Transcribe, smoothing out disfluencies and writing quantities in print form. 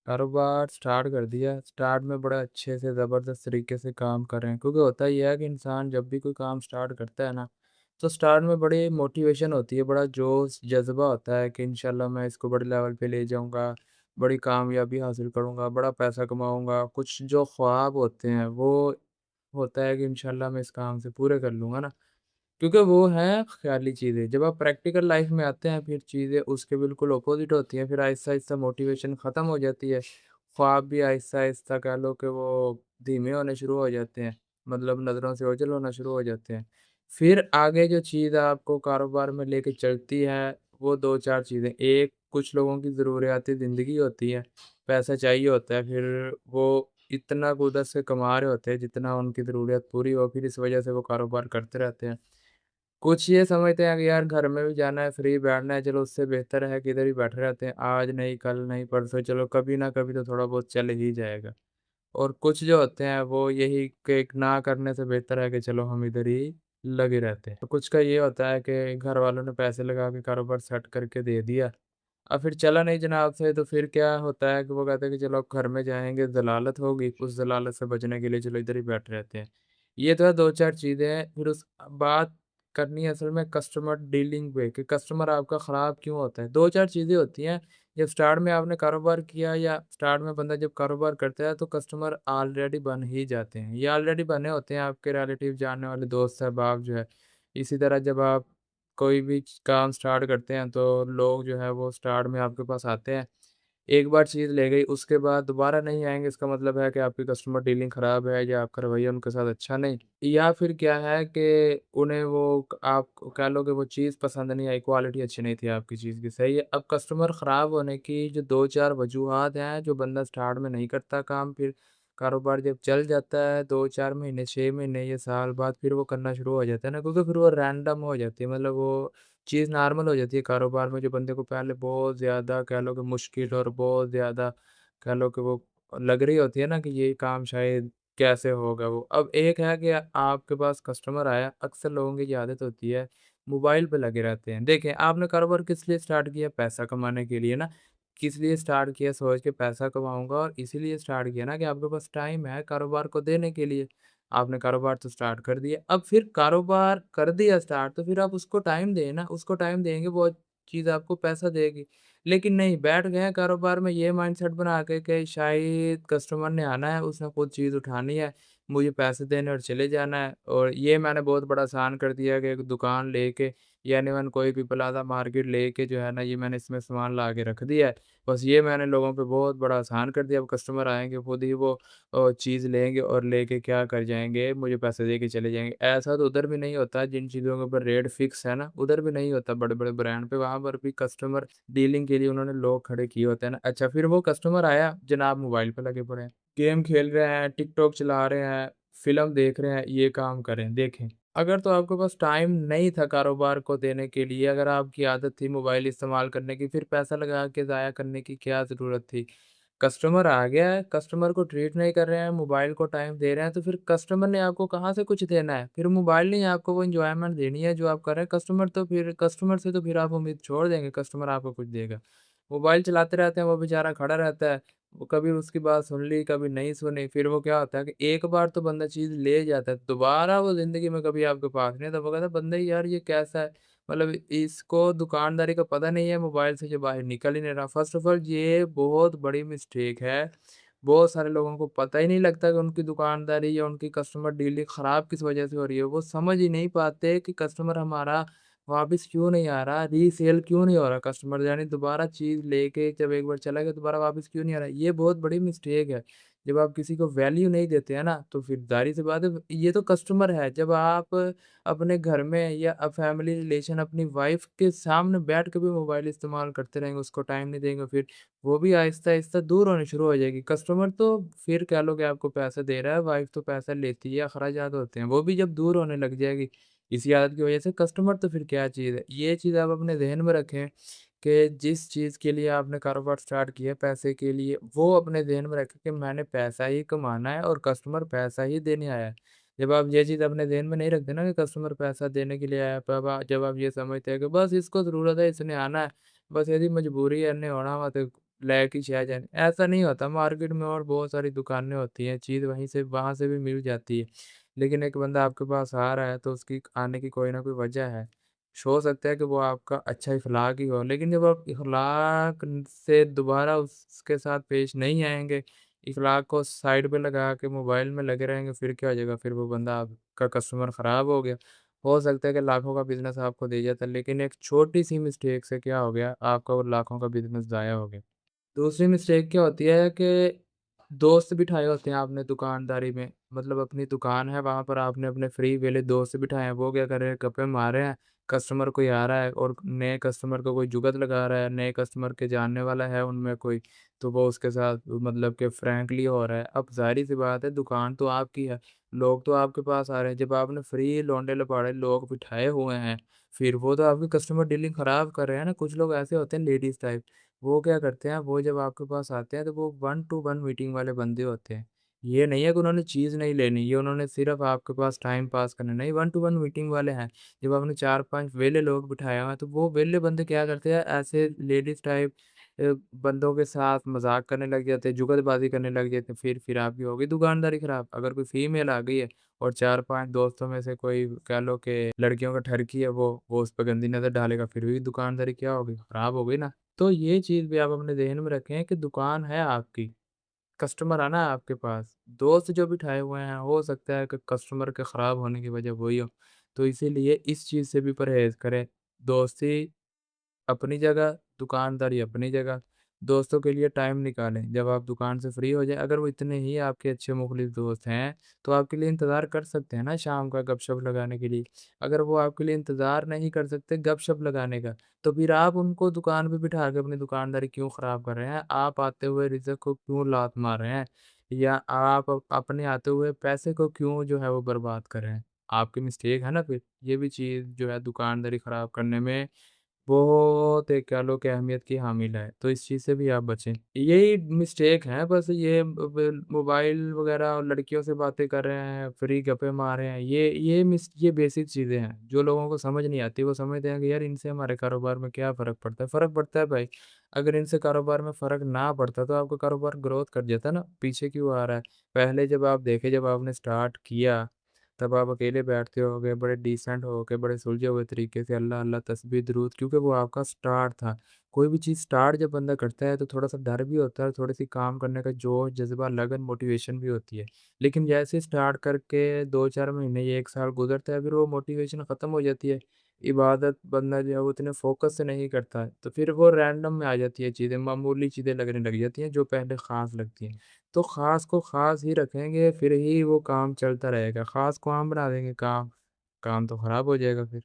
कारोबार स्टार्ट कर दिया। स्टार्ट में बड़ा अच्छे से ज़बरदस्त तरीके से काम कर रहे हैं, क्योंकि होता ये है कि इंसान जब भी कोई काम स्टार्ट करता है ना, तो स्टार्ट में बड़ी मोटिवेशन होती है, बड़ा जोश, जज़्बा होता है कि इंशाल्लाह मैं इसको बड़े लेवल पे ले जाऊँगा, बड़ी कामयाबी हासिल करूँगा, बड़ा पैसा कमाऊँगा। कुछ जो ख्वाब होते हैं, वो होता है कि इंशाल्लाह मैं इस काम से पूरे कर लूँगा ना। क्योंकि वो हैं ख़याली चीज़ें, जब आप प्रैक्टिकल लाइफ़ में आते हैं फिर चीज़ें उसके बिल्कुल अपोज़िट होती हैं, फिर आहिस्ता-आहिस्ता मोटिवेशन ख़त्म हो जाती है। ख़्वाब भी आहिस्ता-आहिस्ता कह लो कि वो धीमे होने शुरू हो जाते हैं, मतलब नज़रों से ओझल होना शुरू हो जाते हैं। फिर आगे जो चीज़ आपको कारोबार में लेके चलती है, वो 2-4 चीज़ें, एक कुछ लोगों की ज़रूरियाती ज़िंदगी होती है, पैसा चाहिए होता है, फिर वो इतना कुदरत से कमा रहे होते हैं जितना उनकी ज़रूरत पूरी हो, फिर इस वजह से वो कारोबार करते रहते हैं। कुछ ये समझते हैं कि यार घर में भी जाना है, फ्री बैठना है, चलो उससे बेहतर है कि इधर ही बैठे रहते हैं। आज नहीं, कल नहीं, परसों चलो कभी ना कभी तो थोड़ा बहुत चल ही जाएगा। और कुछ जो होते हैं वो यही कि ना करने से बेहतर है कि चलो हम इधर ही लगे रहते हैं। तो कुछ का ये होता है कि घर वालों ने पैसे लगा के कारोबार सेट करके दे दिया। अब फिर चला नहीं जनाब से तो फिर क्या होता है कि वो कहते हैं कि चलो अब घर में जाएँगे, ज़लालत होगी, उस ज़लालत से बचने के लिए चलो इधर ही बैठे रहते हैं। ये तो है 2-4 चीज़ें हैं, फिर उस बात करनी है असल में कस्टमर डीलिंग पे कि कस्टमर आपका ख़राब क्यों होता है। 2-4 चीज़ें होती हैं, जब स्टार्ट में आपने कारोबार किया या स्टार्ट में बंदा जब कारोबार करता है तो कस्टमर ऑलरेडी बन ही जाते हैं। ये ऑलरेडी बने होते हैं आपके रिलेटिव जानने वाले दोस्त अहबाब जो है। इसी तरह जब आप कोई भी काम स्टार्ट करते हैं तो लोग जो है वो स्टार्ट में आपके पास आते हैं। एक बार चीज़ ले गई उसके बाद दोबारा नहीं आएँगे, इसका मतलब है कि आपकी कस्टमर डीलिंग ख़राब है या आपका रवैया उनके साथ अच्छा नहीं। या फिर क्या है कि उन्हें वो आप कह लो कि वो चीज़ पसंद नहीं आई, क्वालिटी अच्छी नहीं थी आपकी चीज़ की, सही है। अब कस्टमर ख़राब होने की जो 2-4 वजूहात हैं, जो बंदा स्टार्ट में नहीं करता काम, फिर कारोबार जब चल जाता है 2-4 महीने, 6 महीने या साल बाद फिर वो करना शुरू हो जाता है ना, क्योंकि फिर वो रैंडम हो जाती है, मतलब वो चीज़ नॉर्मल हो जाती है कारोबार में, जो बंदे को पहले बहुत ज़्यादा कह लो कि मुश्किल और बहुत ज़्यादा कह लो कि वो लग रही होती है ना कि ये काम शायद कैसे होगा वो। अब एक है कि आपके पास कस्टमर आया, अक्सर लोगों की ये आदत होती है, मोबाइल पे लगे रहते हैं। देखें, आपने कारोबार किस लिए स्टार्ट किया? पैसा कमाने के लिए ना। किस लिए स्टार्ट किया? सोच के पैसा कमाऊँगा, और इसीलिए स्टार्ट किया ना कि आपके पास टाइम है कारोबार को देने के लिए। आपने कारोबार तो स्टार्ट कर दिया, अब फिर कारोबार कर दिया स्टार्ट तो फिर आप उसको टाइम दें ना, उसको टाइम देंगे वो चीज़ आपको पैसा देगी। लेकिन नहीं, बैठ गए हैं कारोबार में ये माइंडसेट बना के कि शायद कस्टमर ने आना है, उसने खुद चीज़ उठानी है, मुझे पैसे देने और चले जाना है। और ये मैंने बहुत बड़ा आसान कर दिया कि एक दुकान लेके, यानी मैंने कोई भी प्लाज़ा मार्केट लेके जो है ना, ये मैंने इसमें सामान ला के रख दिया है। बस ये मैंने लोगों पे बहुत बड़ा आसान कर दिया, अब कस्टमर आएँगे खुद ही वो चीज़ लेंगे और लेके क्या कर जाएँगे, मुझे पैसे दे के चले जाएँगे। ऐसा तो उधर भी नहीं होता, जिन चीज़ों के ऊपर रेट फ़िक्स है ना, उधर भी नहीं होता बड़े-बड़े ब्रांड पे, वहाँ पर भी कस्टमर डीलिंग के लिए उन्होंने लोग खड़े किए होते हैं ना। अच्छा, फिर वो कस्टमर आया, जनाब मोबाइल पे लगे पड़े हैं, गेम खेल रहे हैं, टिकटॉक चला रहे हैं, फ़िल्म देख रहे हैं, ये काम करें। देखें, अगर तो आपके पास टाइम नहीं था कारोबार को देने के लिए, अगर आपकी आदत थी मोबाइल इस्तेमाल करने की, फिर पैसा लगा के ज़ाया करने की क्या ज़रूरत थी? कस्टमर आ गया है, कस्टमर को ट्रीट नहीं कर रहे हैं, मोबाइल को टाइम दे रहे हैं, तो फिर कस्टमर ने आपको कहाँ से कुछ देना है? फिर मोबाइल ने ही आपको वो एन्जॉयमेंट देनी है जो आप कर रहे हैं, कस्टमर से तो फिर आप उम्मीद छोड़ देंगे, कस्टमर आपको कुछ देगा। मोबाइल चलाते रहते हैं, वो बेचारा खड़ा रहता है, वो कभी उसकी बात सुन ली, कभी नहीं सुनी, फिर वो क्या होता है कि एक बार तो बंदा चीज़ ले जाता है, दोबारा वो ज़िंदगी में कभी आपके पास नहीं आता, वो कहता है, "बंदे यार ये कैसा है? मतलब इसको दुकानदारी का पता नहीं है, मोबाइल से जो बाहर निकल ही नहीं रहा।" फर्स्ट ऑफ ऑल ये बहुत बड़ी मिस्टेक है। बहुत सारे लोगों को पता ही नहीं लगता कि उनकी दुकानदारी या उनकी कस्टमर डीलिंग खराब किस वजह से हो रही है। वो समझ ही नहीं पाते कि कस्टमर हमारा वापस क्यों नहीं आ रहा, रीसेल क्यों नहीं हो रहा कस्टमर, यानी दोबारा चीज़ लेके जब एक बार चला गया दोबारा वापस क्यों नहीं आ रहा। ये बहुत बड़ी मिस्टेक है। जब आप किसी को वैल्यू नहीं देते हैं ना, तो फिर ज़ाहिर-सी बात है, ये तो कस्टमर है। जब आप अपने घर में या फैमिली रिलेशन अपनी वाइफ़ के सामने बैठ के भी मोबाइल इस्तेमाल करते रहेंगे, उसको टाइम नहीं देंगे, फिर वो भी आहिस्ता-आहिस्ता दूर होनी शुरू हो जाएगी। कस्टमर तो फिर कह लो कि आपको पैसे दे रहा है, वाइफ़ तो पैसा लेती है, अखराजात होते हैं, वो भी जब दूर होने लग जाएगी इसी आदत की वजह से, कस्टमर तो फिर क्या चीज़ है। ये चीज़ आप अपने ज़हन में रखें कि जिस चीज़ के लिए आपने कारोबार स्टार्ट किया है पैसे के लिए, वो अपने ज़हन में रखें कि मैंने पैसा ही कमाना है और कस्टमर पैसा ही देने आया है। जब आप ये चीज़ अपने ज़हन में नहीं रखते ना कि कस्टमर पैसा देने के लिए आया है, तब जब आप ये समझते हैं कि बस इसको ज़रूरत है, इसने आना है, बस ਇਹਦੀ मजबूरी है, इन्हें होना वा ते लेके ही आ जाए, ऐसा नहीं होता। मार्केट में और बहुत सारी दुकानें होती हैं, चीज़ वहीं से वहाँ से भी मिल जाती है। लेकिन एक बंदा आपके पास आ रहा है तो उसकी आने की कोई ना कोई वजह है। हो सकता है कि वो आपका अच्छा इख़लाक ही हो, लेकिन जब आप इख़लाक से दोबारा उसके साथ पेश नहीं आएँगे, इख़लाक को साइड पे लगा के मोबाइल में लगे रहेंगे, फिर क्या हो जाएगा? फिर वो बंदा आपका कस्टमर ख़राब हो गया। हो सकता है कि लाखों का बिज़नेस आपको दे जाता, लेकिन एक छोटी-सी मिस्टेक से क्या हो गया, आपका वो लाखों का बिज़नेस ज़ाया हो गया। दूसरी मिस्टेक क्या होती है कि दोस्त बिठाए होते हैं आपने दुकानदारी में, मतलब अपनी दुकान है, वहाँ पर आपने अपने फ्री वेले दोस्त बिठाए हैं। वो क्या कर रहे हैं, गप्पे मार रहे हैं, कस्टमर कोई आ रहा है और नए कस्टमर को कोई जुगत लगा रहा है, नए कस्टमर के जानने वाला है उनमें कोई, तो वो उसके साथ मतलब कि फ्रैंकली हो रहा है। अब ज़ाहिर-सी बात है, दुकान तो आपकी है, लोग तो आपके पास आ रहे हैं। जब आपने फ्री लौंडे-लपाड़े लोग बिठाए हुए हैं, फिर वो तो आपकी कस्टमर डीलिंग खराब कर रहे हैं ना। कुछ लोग ऐसे होते हैं लेडीज़ टाइप, वो क्या करते हैं, वो जब आपके पास आते हैं तो वो 1 टू 1 मीटिंग वाले बंदे होते हैं। ये नहीं है कि उन्होंने चीज़ नहीं लेनी, ये उन्होंने सिर्फ़ आपके पास टाइम पास करना नहीं, 1 टू 1 मीटिंग वाले हैं। जब आपने 4-5 वेले लोग बिठाए हुए हैं, तो वो वेले बंदे क्या करते हैं, ऐसे लेडीज़ टाइप बंदों के साथ मज़ाक करने लग जाते हैं, जुगलबाज़ी करने लग जाते हैं, फिर आपकी हो गई दुकानदारी खराब। अगर कोई फीमेल आ गई है और 4-5 दोस्तों में से कोई कह लो कि लड़कियों का ठरकी है, वो उस पे गंदी नज़र डालेगा, फिर भी दुकानदारी क्या हो गई, खराब हो गई ना। तो ये चीज़ भी आप अपने ज़हन में रखें कि दुकान है आपकी, कस्टमर आना है आपके पास। दोस्त जो बिठाए हुए हैं, हो सकता है कि कस्टमर के खराब होने की वजह वही हो। तो इसीलिए इस चीज़ से भी परहेज़ करें। दोस्ती अपनी जगह, दुकानदारी अपनी जगह। दोस्तों के लिए टाइम निकालें, जब आप दुकान से फ्री हो जाएँ, अगर वो इतने ही आपके अच्छे मुख़लिस दोस्त हैं, तो आपके लिए इंतज़ार कर सकते हैं ना शाम का गपशप लगाने के लिए। अगर वो आपके लिए इंतज़ार नहीं कर सकते गपशप लगाने का, तो फिर आप उनको दुकान पे बिठा के अपनी दुकानदारी क्यों ख़राब कर रहे हैं? आप आते हुए रिज़्क को क्यों लात मार रहे हैं? या आप अपने आते हुए पैसे को क्यों जो है वो बर्बाद कर रहे हैं? आपकी मिस्टेक है ना फिर। ये भी चीज़ जो है दुकानदारी ख़राब करने में बहुत एक कह लो कि अहमियत की हामिल है, तो इस चीज़ से भी आप बचें। यही मिस्टेक है बस, ये मोबाइल वगैरह और लड़कियों से बातें कर रहे हैं, फ्री गप्पे मार रहे हैं, ये बेसिक चीज़ें हैं, जो लोगों को समझ नहीं आती। वो समझते हैं कि यार इनसे हमारे कारोबार में क्या फ़र्क पड़ता है? फ़र्क पड़ता है भाई। अगर इनसे कारोबार में फ़र्क ना पड़ता तो आपका कारोबार ग्रोथ कर जाता ना, पीछे क्यों आ रहा है? पहले जब आप देखें, जब आपने स्टार्ट किया तब आप अकेले बैठते होगे, बड़े डिसेंट होके, बड़े सुलझे हुए तरीके से अल्लाह अल्लाह तस्बीह दुरूद, क्योंकि वो आपका स्टार्ट था। कोई भी चीज़ स्टार्ट जब बंदा करता है तो थोड़ा-सा डर भी होता है, थोड़ी-सी काम करने का जोश, जज़्बा, लगन, मोटिवेशन भी होती है। लेकिन जैसे स्टार्ट करके 2-4 महीने या 1 साल गुज़रता है, फिर वो मोटिवेशन ख़त्म हो जाती है। इबादत बंदा जो है वो इतने फ़ोकस से नहीं करता है, तो फिर वो रैंडम में आ जाती है चीज़ें, मामूली चीज़ें लगने लग जाती हैं, जो पहले ख़ास लगती हैं। तो ख़ास को ख़ास ही रखेंगे, फिर ही वो काम चलता रहेगा। ख़ास को आम बना देंगे काम, काम तो ख़राब हो जाएगा फिर।